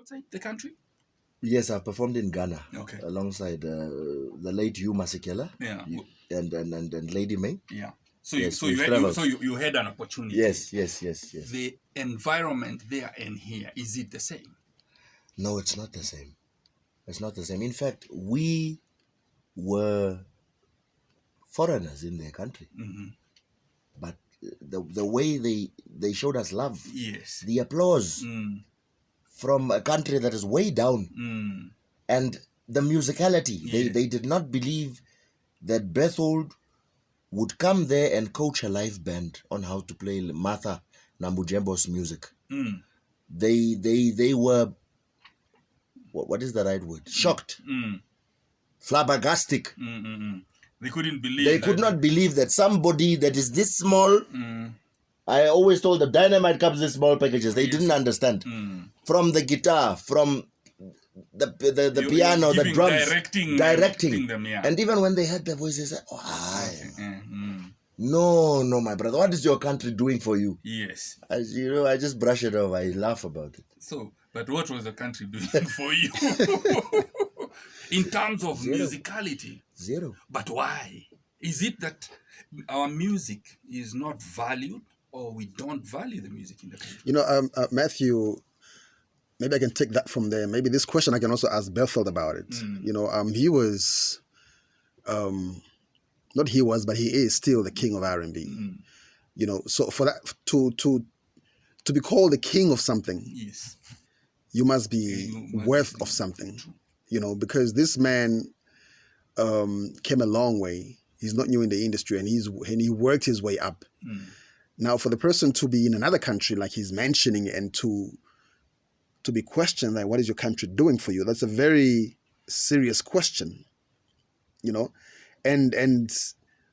outside the country? Yes, I've performed in Ghana. Okay. Alongside the late Hugh Masekela. Yeah. And Lady May. Yeah. So yes, you had an opportunity. Yes. The environment there and here, is it the same? No, it's not the same. It's not the same. In fact, we were foreigners in their country. Mm-hmm. But the way they showed us love, yes, the applause from a country that is way down, and the musicality, they did not believe that Bertholdt would come there and coach a live band on how to play Martha Nambujembo's music. They were, what is the right word? Shocked, flabbergastic. They couldn't believe. They could not believe that somebody that is this small. I always told them dynamite comes in small packages. They didn't understand. From the guitar, from the piano, the drums, directing them, yeah. And even when they heard their voices, they said, "Oh, hi." No, my brother. What is your country doing for you? Yes. As you know, I just brush it off. I laugh about it. So, but what was the country doing for you? In terms of musicality? Zero. But why? Is it that our music is not valued, or we don't value the music in the country? You know, Matthew, maybe I can take that from there. Maybe this question I can also ask Bertholdt about it. You know, he was, not he was, but he is still the king of Rnb. You know, so for that to be called the king of something, yes, you must be worth of something. You know, because this man came a long way. He's not new in the industry, and he worked his way up. Now, for the person to be in another country, like he's mentioning, and to be questioned, like, what is your country doing for you? That's a very serious question, you know, and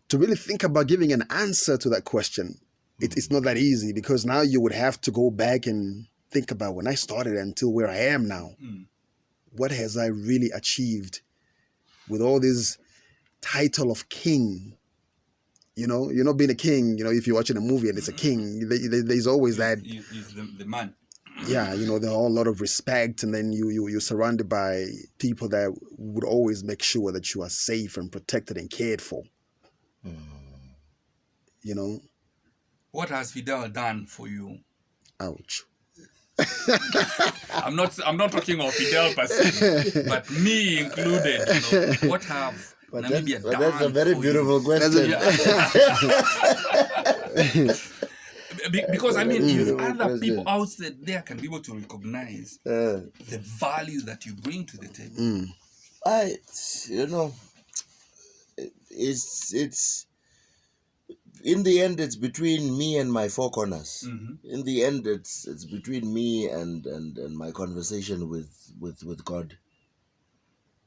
to really think about giving an answer to that question, it's not that easy, because now you would have to go back and think about when I started until where I am now. What has I really achieved with all this title of king? You know, you're not being a king. You know, if you're watching a movie and it's a king, there's always that. He's the man. Yeah, you know, there's a whole lot of respect, and then you're surrounded by people that would always make sure that you are safe and protected and cared for. You know. What has Fidel done for you? Ouch. I'm not talking of Fidel per se, but me included. You know, what have Namibia done? That's a very beautiful question. Because I mean, if other people out there can be able to recognize the value that you bring to the table. You know, it's in the end, it's between me and my four corners. In the end, it's between me and my conversation with God.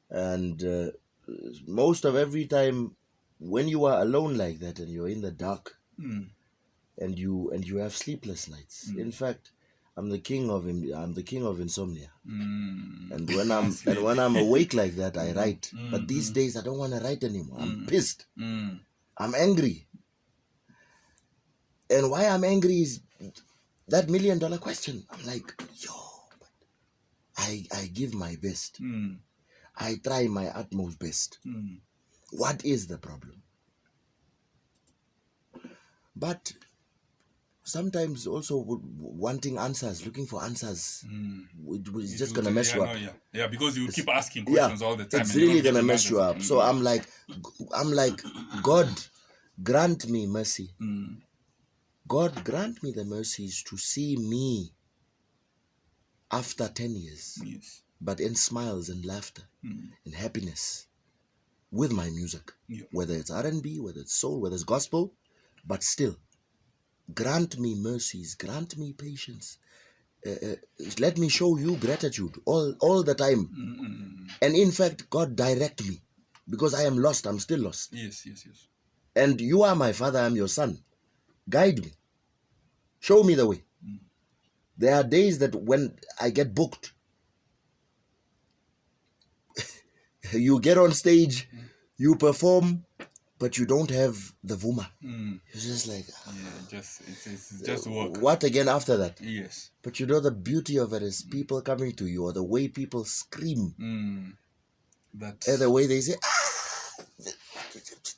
And most of every time when you are alone like that and you're in the dark, and you have sleepless nights. In fact, I'm the king of insomnia. And when I'm awake like that, I write. But these days I don't want to write anymore. I'm pissed. I'm angry. And why I'm angry is that $1 million question. I'm like, I give my best. I try my utmost best. What is the problem? But sometimes also wanting answers, looking for answers, it's just going to mess you up. Yeah, because you keep asking questions all the time. It's really going to mess you up. So I'm like, God, grant me mercy. God, grant me the mercies to see me after 10 years, but in smiles and laughter and happiness with my music, whether it's R&B, whether it's soul, whether it's gospel, but still, grant me mercies, grant me patience. Let me show you gratitude all the time. And in fact, God, direct me, because I am lost. I'm still lost. Yes. And you are my father. I'm your son. Guide me. Show me the way. There are days that when I get booked, you get on stage, you perform, but you don't have the vuma. You're just like, it's just work. What again after that? Yes. But you know, the beauty of it is people coming to you, or the way people scream, and the way they say,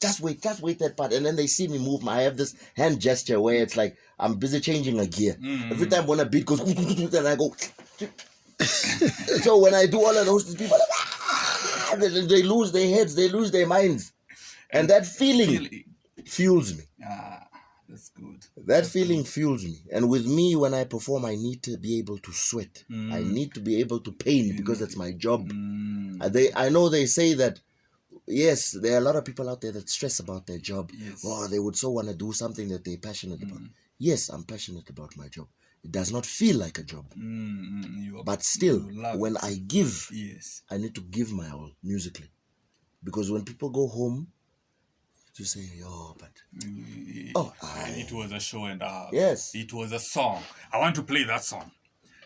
just wait that part, and then they see me move. I have this hand gesture where it's like I'm busy changing a gear. Every time when a beat goes, then I go. So when I do all of those, people they lose their heads, they lose their minds, and that feeling fuels me. That's good. That feeling fuels me. And with me, when I perform, I need to be able to sweat. I need to be able to pain because that's my job. I know they say that, yes, there are a lot of people out there that stress about their job. Yes. Or they would so want to do something that they're passionate about. Yes, I'm passionate about my job. It does not feel like a job. But still, when I give, I need to give my all musically. Because when people go home, to say, it was a show and a half. Yes. It was a song. I want to play that song.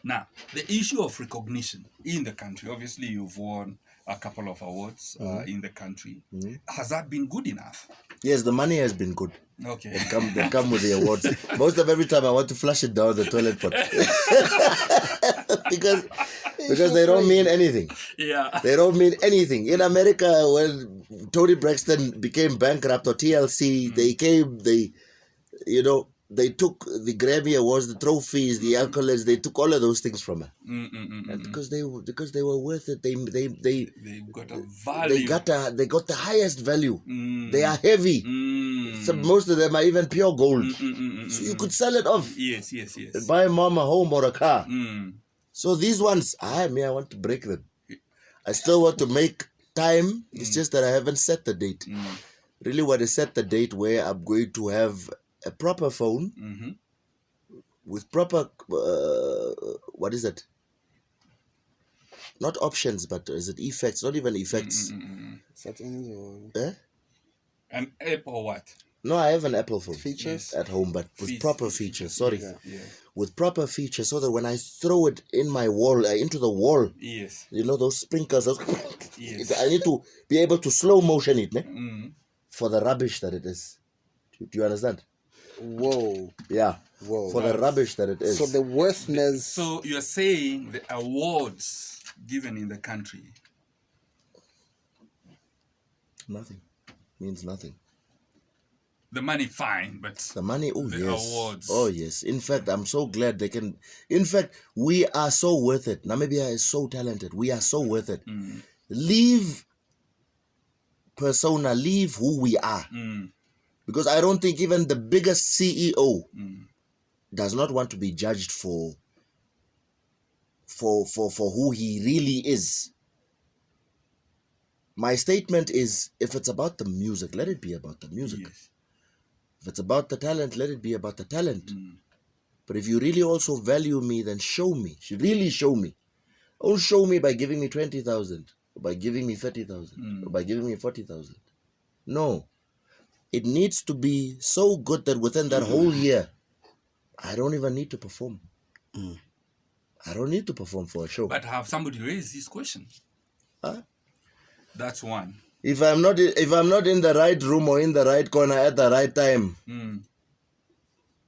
Now, the issue of recognition in the country, obviously you've won a couple of awards in the country. Has that been good enough? Yes, the money has been good. Okay. They come with the awards. Most of every time I want to flush it down the toilet pot. because they don't mean anything. Yeah. They don't mean anything. In America, when Tony Braxton became bankrupt, or TLC, they took the Grammy Awards, the trophies, the accolades, they took all of those things from her. And because they were worth it, they got a value. They got the highest value. They are heavy. So most of them are even pure gold. So you could sell it off. Yes. Buy mom a home or a car. So these ones, I want to break them. I still want to make time. It's just that I haven't set the date. Really want to set the date where I'm going to have a proper phone with proper, what is it? Not options, but is it effects? Not even effects. Settings or... An app or what? No, I have an Apple phone. Features? At home, but with proper features. Sorry. Yeah. With proper features, so that when I throw it in my wall, into the wall, yes, you know, those sprinkles, yes. I need to be able to slow motion it for the rubbish that it is. Do you understand? Whoa. Yeah. Whoa. For the rubbish that it is. So the worthless... So you're saying the awards given in the country... Nothing. Means nothing. The money, fine, but... The money, the awards. Oh, yes. In fact, I'm so glad they can... In fact, we are so worth it. Namibia is so talented. We are so worth it. Leave persona, leave who we are. Because I don't think even the biggest CEO does not want to be judged for who he really is. My statement is, if it's about the music, let it be about the music. Yes. If it's about the talent, let it be about the talent. But if you really also value me, then show me. Really show me. Don't show me by giving me 20,000, or by giving me 30,000, or by giving me 40,000. No. It needs to be so good that within that whole year, I don't even need to perform. I don't need to perform for a show. But have somebody raised this question? Huh? That's one. If I'm not in the right room or in the right corner at the right time,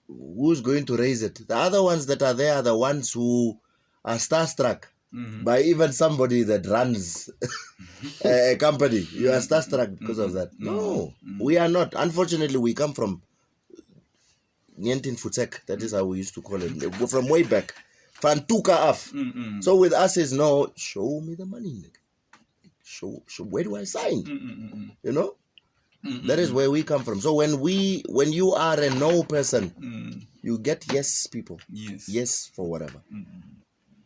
who's going to raise it? The other ones that are there are the ones who are starstruck by even somebody that runs a company. You are starstruck because of that. No, we are not. Unfortunately, we come from Nyentin Futek. That is how we used to call it. From way back. Fantuka af. So with us is no, show me the money, nigga. Show, where do I sign? You know? That is where we come from. So when you are a no person, you get yes people. Yes for whatever.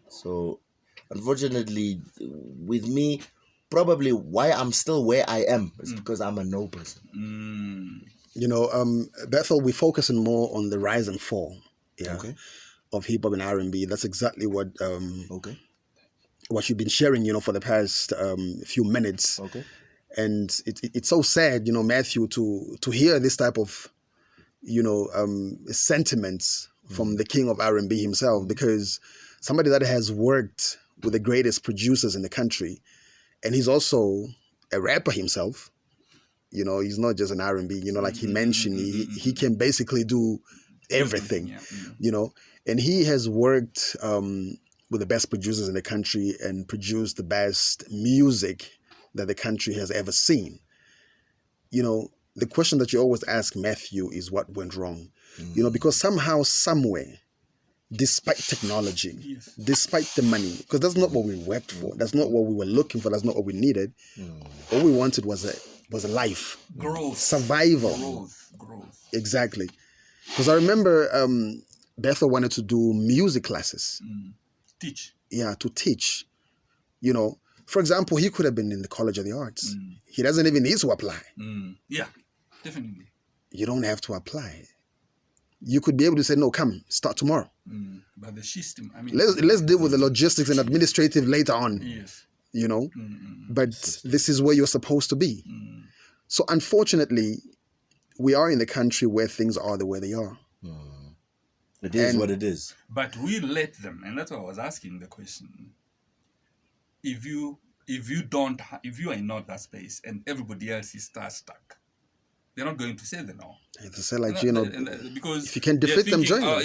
So unfortunately, with me, probably why I'm still where I am is because I'm a no person. You know, Bertholdt, we're focusing more on the rise and fall of hip hop and R&B. That's exactly what what you've been sharing, you know, for the past few minutes. And it's so sad, you know, Matthew, to hear this type of, you know, sentiments from the King of Rnb himself, because somebody that has worked with the greatest producers in the country, and he's also a rapper himself, You know, he's not just an R&B. You know, like he mentioned, he can basically do everything. Yeah. You know, and he has worked with the best producers in the country and produced the best music that the country has ever seen. You know, the question that you always ask Matthew is what went wrong? You know, because somehow, somewhere, despite technology, despite the money, because that's not what we worked for, that's not what we were looking for, that's not what we needed. All we wanted was a life, Growth, survival, growth. Exactly. Because I remember Bertholdt wanted to do music classes, Teach. Yeah, to teach. You know, for example, he could have been in the College of the Arts. He doesn't even need to apply. Yeah, definitely. You don't have to apply. You could be able to say, no, come, start tomorrow. But the system, I mean... Let's deal with the logistics and administrative later on. Yes. You know? But this is where you're supposed to be. So unfortunately, we are in the country where things are the way they are. It is what it is. But we let them, and that's why I was asking the question. If you are not that space and everybody else is stuck, they're not going to say the no. To say like, you know, because if you can defeat them, join them.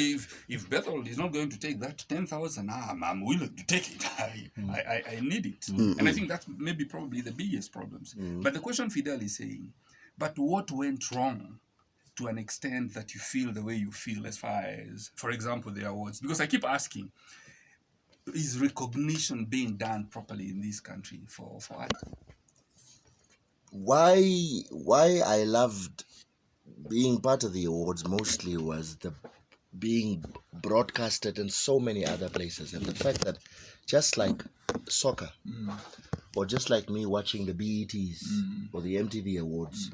If Bertholdt is not going to take that 10,000, I'm willing to take it. I need it. And I think that's probably the biggest problems. But the question Fidel is saying, but what went wrong to an extent that you feel the way you feel as far as, for example, the awards? Because I keep asking, is recognition being done properly in this country for art? Why I loved being part of the awards mostly was the being broadcasted in so many other places, and the fact that just like soccer or just like me watching the BETs or the MTV Awards,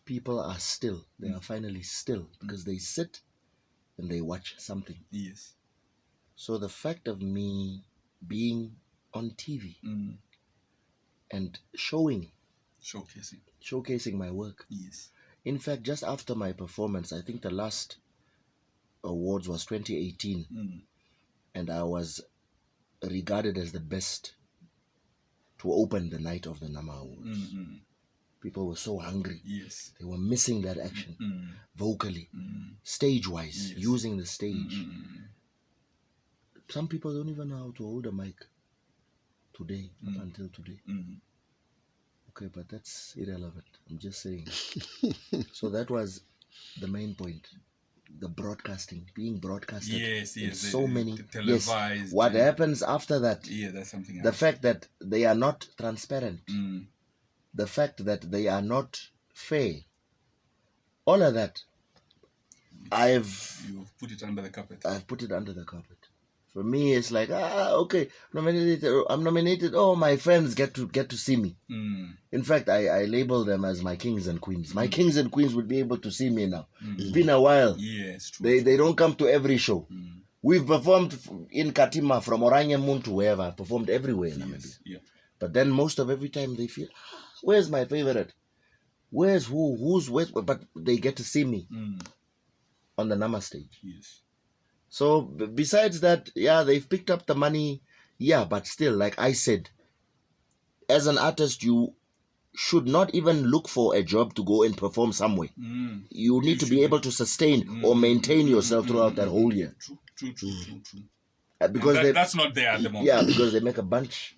people are still, they are finally still because they sit and they watch something. Yes. So the fact of me being on TV and showcasing my work. Yes. In fact, just after my performance, I think the last awards was 2018, and I was regarded as the best to open the night of the NAMA Awards. People were so hungry. Yes. They were missing that action, vocally, stage-wise, using the stage. Some people don't even know how to hold a mic today, up until today. Okay, but that's irrelevant. I'm just saying. So that was the main point. The broadcasting, being broadcasted. Yes. So many. Televised. Yes. What happens after that? Yeah, that's something else. The fact that they are not transparent. The fact that they are not fair. All of that. You've put it under the carpet. I've put it under the carpet. For me, it's like, okay, I'm nominated. Oh, my friends get to see me. In fact, I label them as my kings and queens. My kings and queens would be able to see me now. It's been a while. Yes, true. They don't come to every show. We've performed in Katima, from Oranjemund to wherever. I've performed everywhere in Namibia. Yeah. But then most of every time they feel, where's my favorite? Where's who's where? But they get to see me on the Nama stage. Yes. So besides that, they've picked up the money, but still, like I said, as an artist, you should not even look for a job to go and perform somewhere. You need to be able to sustain or maintain yourself throughout that whole year. True. Because that's not there at the moment. Yeah, because they make a bunch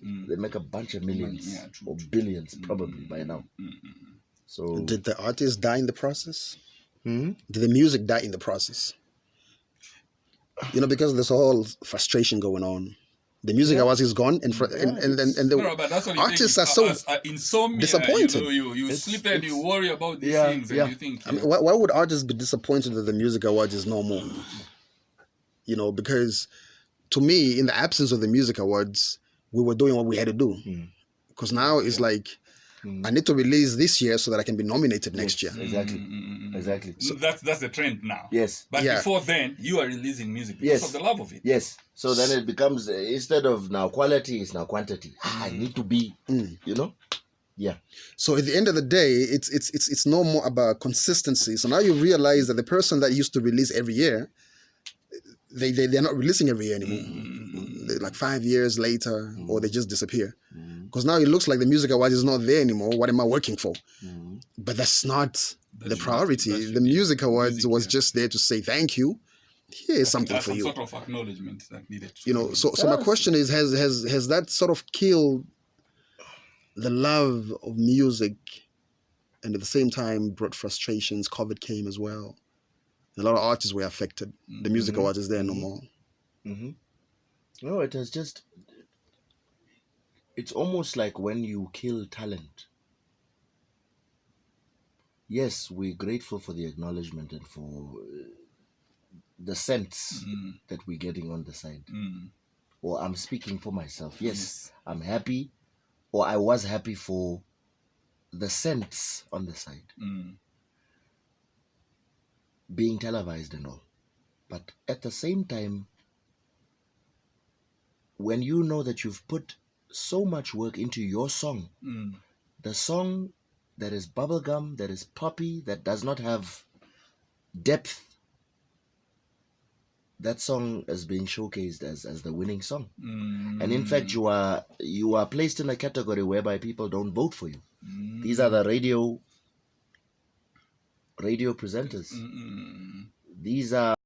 of millions or billions probably by now. So did the artist die in the process? Did the music die in the process? You know, because there's a whole frustration going on. The music awards is gone, and the artists are so insomnia, disappointed. You sleep and you worry about these things, and you think. I mean, why would artists be disappointed that the music awards is no more? You know, because to me, in the absence of the music awards, we were doing what we had to do. Because now it's like, I need to release this year so that I can be nominated next year. Exactly. So that's the trend now. Yes. But before then, you are releasing music because of the love of it. Yes. So then it becomes, instead of now quality, it's now quantity. I need to be, you know? Yeah. So at the end of the day, it's no more about consistency. So now you realize that the person that used to release every year, they're not releasing every year anymore. Like 5 years later, or they just disappear. Because now it looks like the Music Awards is not there anymore. What am I working for? But that's not the priority. The Music Awards was just there to say thank you. Here's something for some you. sort of acknowledgement that needed to You know, so my question is, has that sort of killed the love of music, and at the same time brought frustrations? COVID came as well. A lot of artists were affected. The Music Awards is there no more. No, it has just... It's almost like when you kill talent. Yes, we're grateful for the acknowledgement and for the sense that we're getting on the side. Or I'm speaking for myself. Yes, I'm happy, or I was happy for the sense on the side. Being televised and all. But at the same time, when you know that you've put so much work into your song, the song that is bubblegum, that is poppy, that does not have depth, that song is being showcased as the winning song. And in fact, you are placed in a category whereby people don't vote for you. These are the radio presenters. These are